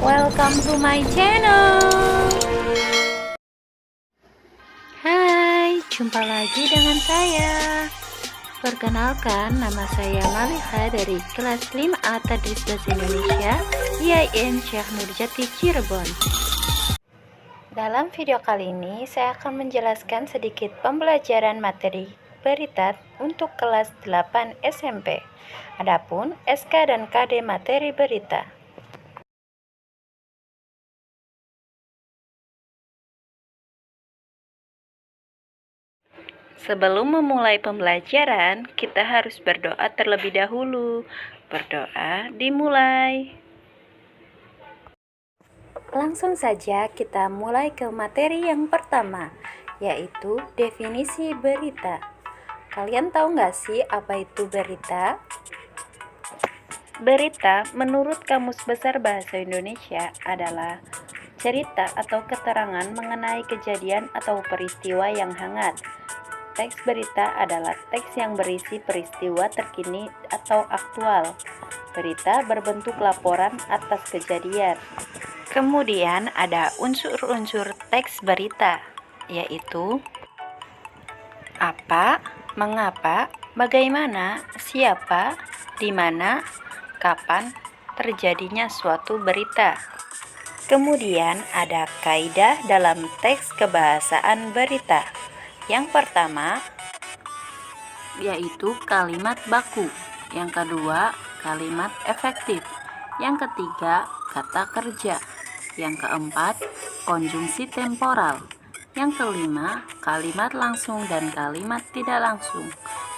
Welcome to my channel. Hai, jumpa lagi dengan saya. Perkenalkan, nama saya Maliha dari kelas 5A Tadris Bahasa Indonesia IAIN Syekh Nurjati Cirebon. Dalam video kali ini, saya akan menjelaskan sedikit pembelajaran materi berita untuk kelas 8 SMP. Adapun SK dan KD materi berita. Sebelum memulai pembelajaran, kita harus berdoa terlebih dahulu. Berdoa dimulai. Langsung saja kita mulai ke materi yang pertama, yaitu definisi berita. Kalian tahu nggak sih apa itu berita? Berita menurut Kamus Besar Bahasa Indonesia adalah cerita atau keterangan mengenai kejadian atau peristiwa yang hangat. Teks berita adalah teks yang berisi peristiwa terkini atau aktual. Berita berbentuk laporan atas kejadian. Kemudian ada unsur-unsur teks berita, yaitu apa, mengapa, bagaimana, siapa, di mana, kapan terjadinya suatu berita. Kemudian ada kaidah dalam teks kebahasaan berita. Yang pertama yaitu kalimat baku, yang kedua kalimat efektif, yang ketiga kata kerja, yang keempat konjungsi temporal, yang kelima kalimat langsung dan kalimat tidak langsung,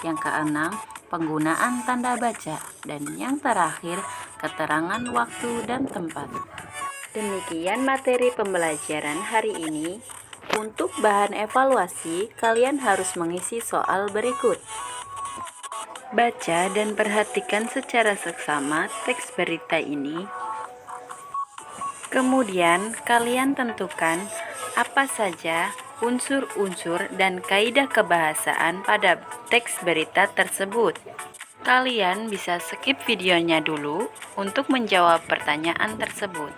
yang keenam penggunaan tanda baca, dan yang terakhir keterangan waktu dan tempat. Demikian materi pembelajaran hari ini. Untuk bahan evaluasi, kalian harus mengisi soal berikut. Baca dan perhatikan secara seksama teks berita ini. Kemudian, kalian tentukan apa saja unsur-unsur dan kaidah kebahasaan pada teks berita tersebut. Kalian bisa skip videonya dulu untuk menjawab pertanyaan tersebut.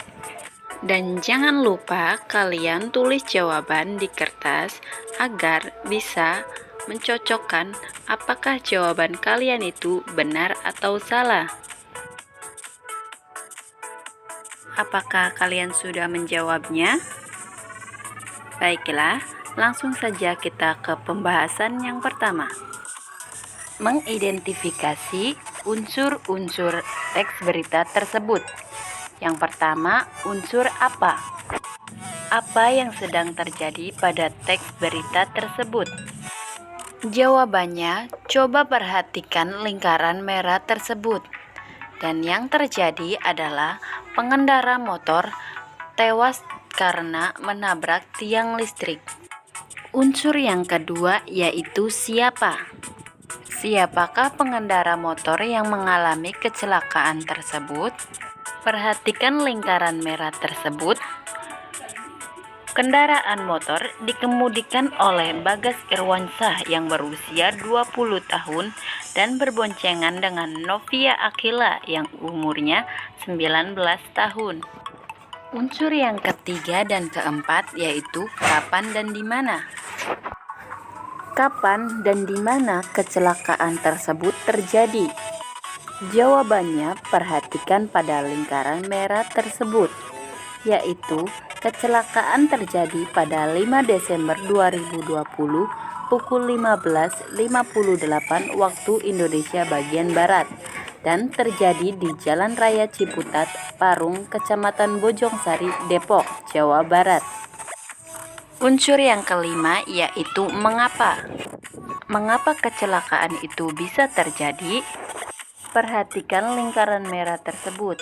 Dan jangan lupa kalian tulis jawaban di kertas agar bisa mencocokkan apakah jawaban kalian itu benar atau salah. Apakah kalian sudah menjawabnya? Baiklah, langsung saja kita ke pembahasan yang pertama. Mengidentifikasi unsur-unsur teks berita tersebut. Yang pertama, unsur apa? Apa yang sedang terjadi pada teks berita tersebut? Jawabannya, coba perhatikan lingkaran merah tersebut. Dan yang terjadi adalah pengendara motor tewas karena menabrak tiang listrik. Unsur yang kedua yaitu siapa? Siapakah pengendara motor yang mengalami kecelakaan tersebut? Perhatikan lingkaran merah tersebut. Kendaraan motor dikemudikan oleh Bagas Irwansyah yang berusia 20 tahun dan berboncengan dengan Novia Akila yang umurnya 19 tahun. Unsur yang ketiga dan keempat yaitu kapan dan di mana. Kapan dan di mana kecelakaan tersebut terjadi? Jawabannya, perhatikan pada lingkaran merah tersebut, yaitu kecelakaan terjadi pada 5 Desember 2020 pukul 15.58 waktu Indonesia bagian Barat dan terjadi di Jalan Raya Ciputat, Parung, Kecamatan Bojongsari, Depok, Jawa Barat. Unsur yang kelima yaitu mengapa. Mengapa kecelakaan itu bisa terjadi? Perhatikan lingkaran merah tersebut.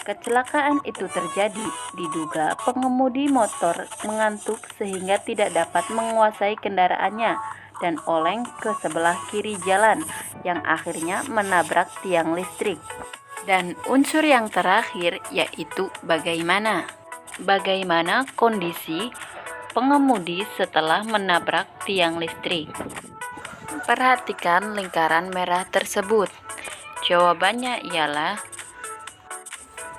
Kecelakaan itu terjadi diduga pengemudi motor mengantuk sehingga tidak dapat menguasai kendaraannya dan oleng ke sebelah kiri jalan yang akhirnya menabrak tiang listrik. Dan unsur yang terakhir yaitu bagaimana. Bagaimana kondisi pengemudi setelah menabrak tiang listrik? Perhatikan lingkaran merah tersebut. Jawabannya ialah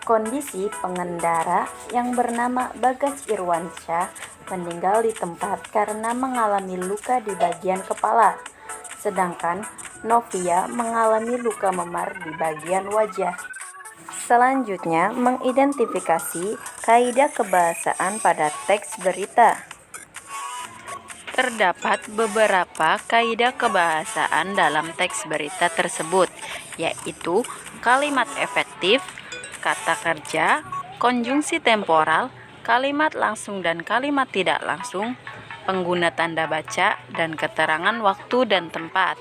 Kondisi pengendara yang bernama Bagas Irwansyah meninggal di tempat karena mengalami luka di bagian kepala, sedangkan Novia mengalami luka memar di bagian wajah. Selanjutnya, mengidentifikasi kaidah kebahasaan pada teks berita. Terdapat beberapa kaidah kebahasaan dalam teks berita tersebut, yaitu kalimat efektif, kata kerja, konjungsi temporal, kalimat langsung dan kalimat tidak langsung, pengguna tanda baca, dan keterangan waktu dan tempat.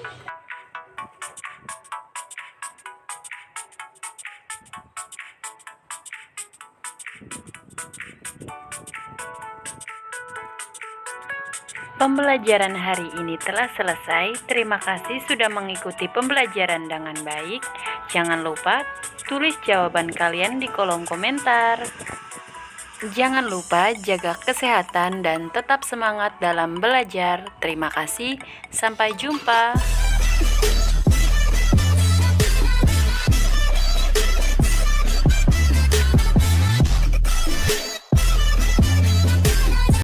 Pembelajaran hari ini telah selesai. Terima kasih sudah mengikuti pembelajaran dengan baik. Jangan lupa tulis jawaban kalian di kolom komentar. Jangan lupa jaga kesehatan dan tetap semangat dalam belajar. Terima kasih. Sampai jumpa.